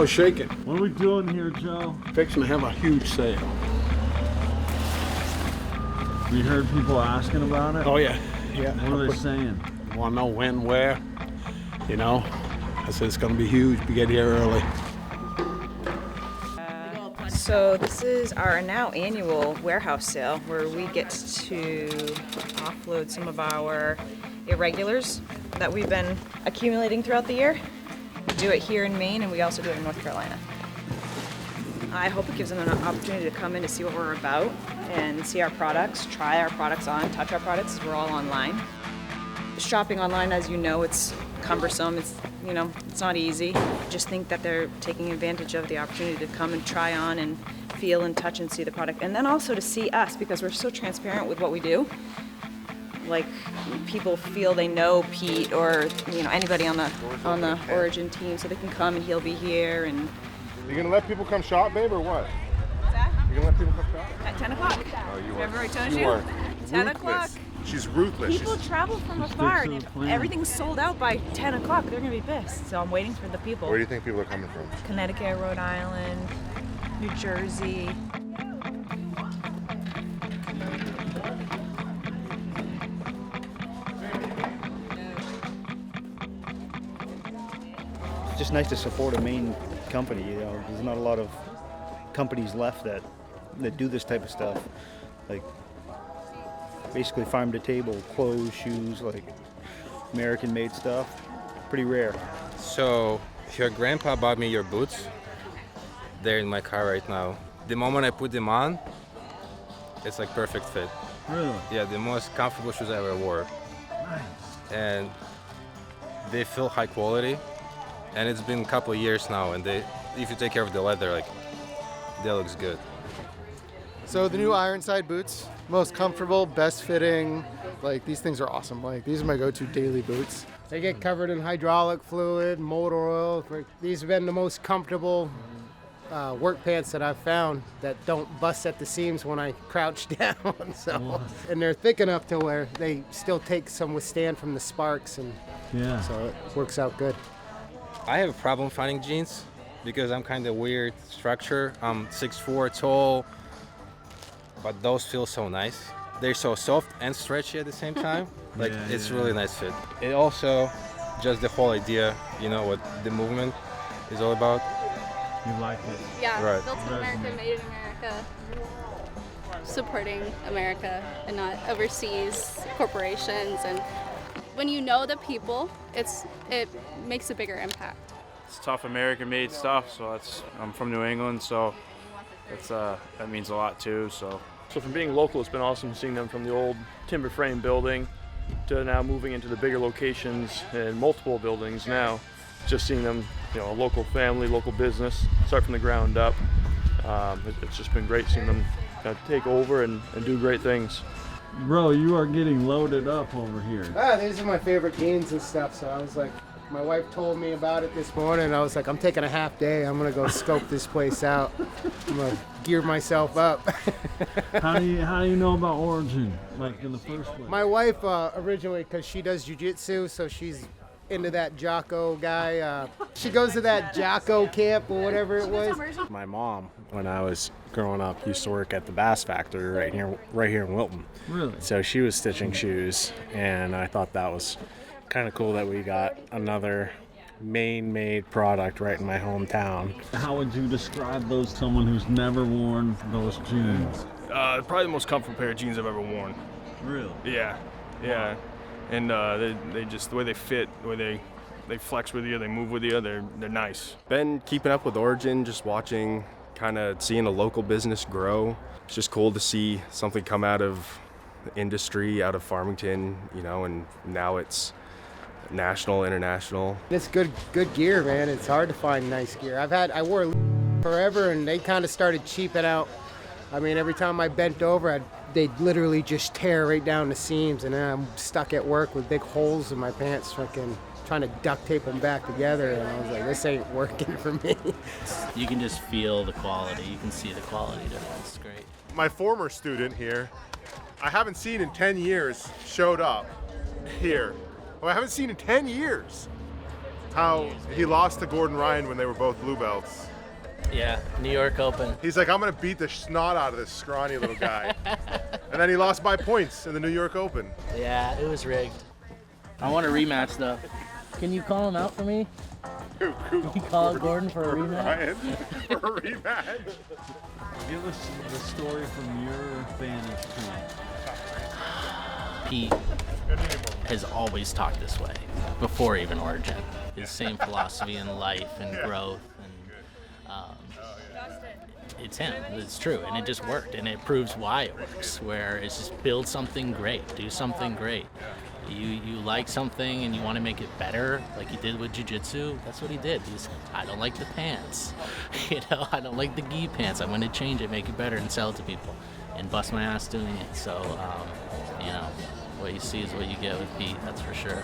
What's shaking? What are we doing here, Joe? Fixing to have a huge sale. You heard people asking about it? Oh yeah, yeah. What are they saying? Want to know when, where? You know, I said it's going to be huge. We get here early. So this is our now annual warehouse sale where we get to offload some of our irregulars that we've been accumulating throughout the year. We do it here in Maine and we also do it in North Carolina. I hope it gives them an opportunity to come in to see what we're about and see our products, try our products on, touch our products. We're all online. Shopping online, as you know, it's cumbersome. It's not easy. Just think that they're taking advantage of the opportunity to come and try on and feel and touch and see the product. And then also to see us, because we're so transparent with what we do. Like, people feel they know Pete or anybody on the Origin team, so they can come and he'll be here. And you gonna let people come shop, babe, or what? what's that? You gonna let people come shop? At 10 o'clock. Oh, you Remember are. I told you you? are 10 ruthless. o'clock. She's ruthless. People travel from afar, and if everyth's sold out by 10 o'clock, they're gonna be pissed. So I'm waiting for the people. Where do you think people are coming from? Connecticut, Rhode Island, New Jersey. It's just nice to support a Maine company. There's not a lot of companies left that do this type of stuff, like basically farm to table, clothes, shoes, like American-made stuff. Pretty rare. So your grandpa bought me your boots. They're in my car right now. The moment I put them on, it's like perfect fit. Really? Yeah, the most comfortable shoes I ever wore. Nice. And they feel high quality. And it's been a couple of years now, and if you take care of the leather, like, that looks good. So the new Ironside boots, most comfortable, best fitting. Like, these things are awesome. Like, these are my go-to daily boots. They get covered in hydraulic fluid, motor oil. These have been the most comfortable work pants that I've found that don't bust at the seams when I crouch down. And they're thick enough to where they still take some withstand from the sparks, and so it works out good. I have a problem finding jeans because I'm kind of weird structure. I'm 6'4", tall, but those feel so nice. They're so soft and stretchy at the same time. It's really nice fit. It also, just the whole idea, what the movement is all about. You like it? Yeah, right. Built in America, made in America. Supporting America and not overseas corporations. And when you know the people, it makes a bigger impact. It's tough American-made stuff, so I'm from New England, so that means a lot too. So from being local, it's been awesome seeing them from the old timber frame building to now moving into the bigger locations and multiple buildings now. Just seeing them, a local family, local business, start from the ground up. It's just been great seeing them take over and do great things. Bro, you are getting loaded up over here. These are my favorite jeans and stuff, so I was like, my wife told me about it this morning, and I was like, I'm taking a half day. I'm gonna go scope this place out. I'm gonna gear myself up. How do you know about Origin, like in the first place? My wife originally, because she does jiu-jitsu, so she's into that Jocko guy. She goes to that Jocko camp or whatever it was. My mom, when I was growing up, used to work at the Bass Factory right here in Wilton. Really? So she was stitching shoes, and I thought that was kind of cool that we got another Maine-made product right in my hometown. How would you describe those to someone who's never worn those jeans? Probably the most comfortable pair of jeans I've ever worn. Really? Yeah. And they just, the way they fit, the way they flex with you, they move with you, they're nice. Been keeping up with Origin, just watching, kind of seeing a local business grow. It's just cool to see something come out of the industry, out of Farmington, and now it's national, international. It's good gear, man. It's hard to find nice gear. I wore forever, and they kind of started cheaping out. I mean, every time I bent over, they'd literally just tear right down the seams, and then I'm stuck at work with big holes in my pants, fucking trying to duct tape them back together, and I was like, this ain't working for me. You can just feel the quality. You can see the quality difference. It's great. My former student here, I haven't seen in 10 years, showed up here. I haven't seen in 10 years. how he lost to Gordon Ryan when they were both blue belts. Yeah, New York Open. He's like, I'm gonna beat the snot out of this scrawny little guy. And then he lost by points in the New York Open. Yeah, it was rigged. I want a rematch though. Can you call him out for me? Can you call Gordon for a rematch? Ryan for a rematch. Give us the story from your vantage point. Pete has always talked this way, before even Origin. His same philosophy in life and growth, and it's him. It's true, and it just worked, and it proves why it works. Where it's just build something great, do something great. You like something and you want to make it better, like he did with jiu-jitsu. That's what he did. He's, I don't like the pants, I don't like the gi pants. I'm going to change it, make it better, and sell it to people, and bust my ass doing it. So, what you see is what you get with Pete. That's for sure.